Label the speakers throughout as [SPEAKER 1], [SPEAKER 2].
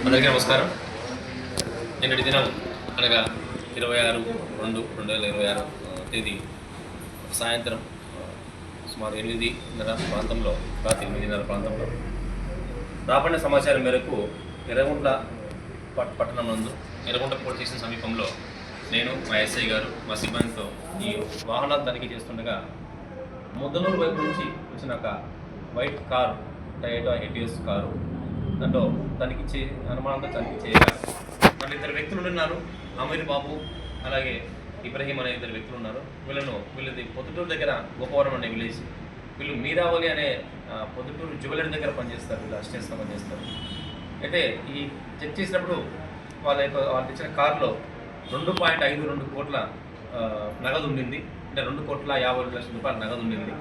[SPEAKER 1] అందరికీ నమస్కారం. నిన్నటి దినం అనగా 26/2/2026 తేదీ సాయంత్రం సుమారు 8:30 ప్రాంతంలో రాత్రి 8:30 ప్రాంతంలో రాబడిన సమాచారం మేరకు ఎర్రగుంట్ల పట్టణం నందు ఎర్రగుంట్ల పోలీస్ స్టేషన్ సమీపంలో నేను మా ఎస్ఐ గారు మా సిబ్బందితో ఈ వాహనాలు తనిఖీ చేస్తుండగా ముద్దనూరు వైపు నుంచి వచ్చిన ఒక white car Toyota Etios car దాంట్లో తనిఖీ అనుమానంతో తనిఖీ చేయగా మళ్ళీ ఇద్దరు వ్యక్తులు ఉన్నారు. అమీర్ బాబు అలాగే ఇబ్రహీం అనే ఇద్దరు వ్యక్తులు ఉన్నారు. వీళ్ళది పొద్దుటూరు దగ్గర గోపవరం అనే విలేజ్. వీళ్ళు మీరావలి అనే పొద్దుటూరు జ్యువెలరీ దగ్గర పనిచేస్తారు. వీళ్ళు అసిస్టెంట్స్గా పనిచేస్తారు. అయితే ఈ చెక్ చేసినప్పుడు వాళ్ళు ఇచ్చిన కారులో 2.52 కోట్ల నగదు ఉండింది. అంటే 2,50,00,000 రూపాయల నగదు ఉండింది.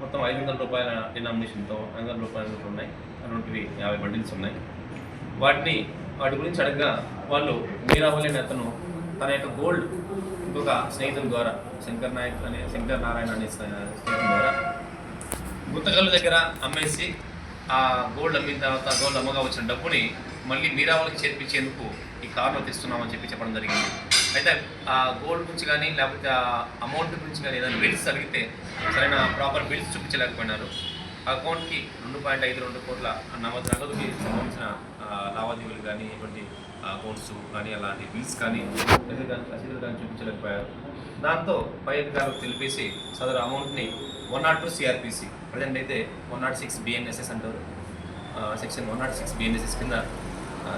[SPEAKER 1] మొత్తం 500 రూపాయల డినామినేషన్తో 500 రూపాయల నోట్లు ఉన్నాయి. అటువంటివి 50 బండిల్స్ ఉన్నాయి. వాటి గురించి అడగగా వాళ్ళు మీరావలి అనే అతను తన యొక్క గోల్డ్ ఇంకొక స్నేహితుల ద్వారా శంకర్ నారాయణ అనే స్నేహితుల ద్వారా గుత్తగల్లు దగ్గర అమ్మేసి ఆ గోల్డ్ అమ్మిన తర్వాత గోల్డ్ అమ్మగా వచ్చిన డబ్బుని మళ్ళీ మీరావలికి చేర్పించేందుకు ఈ కారులో తెస్తున్నామని చెప్పడం జరిగింది. అయితే ఆ గోల్డ్ గురించి కానీ లేకపోతే ఆ అమౌంట్ గురించి కానీ ఏదైనా బిల్స్ అడిగితే సరైన ప్రాపర్ బిల్స్ చూపించలేకపోయినారు. ఆ అకౌంట్కి 2.52 కోట్ల నగదుకి సంబంధించిన లావాదేవీలు కానీ ఎటువంటి అకౌంట్స్ కానీ అలాంటి బిల్స్ కానీ రసీదులు కానీ చూపించలేకపోయారు. దాంతో పై అధికారులకు తెలిపేసి సదరు అమౌంట్ని 102 సిఆర్పిసి ప్రజెంట్ అయితే 106 బిఎన్ఎస్ఎస్ అంటారు. సెక్షన్ 106 బిఎన్ఎస్ఎస్ కింద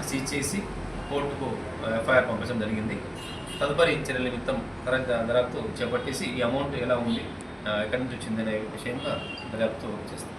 [SPEAKER 1] సీజ్ చేసి కోర్టుకు ఎఫ్ఐఆర్ పంపించడం జరిగింది. తదుపరి చర్యల నిమిత్తం దర్యాప్తు చేపట్టేసి ఈ అమౌంట్ ఎలా ఉంది, ఎక్కడి నుంచి వచ్చిందనే విషయంగా దర్యాప్తు చేస్తుంది.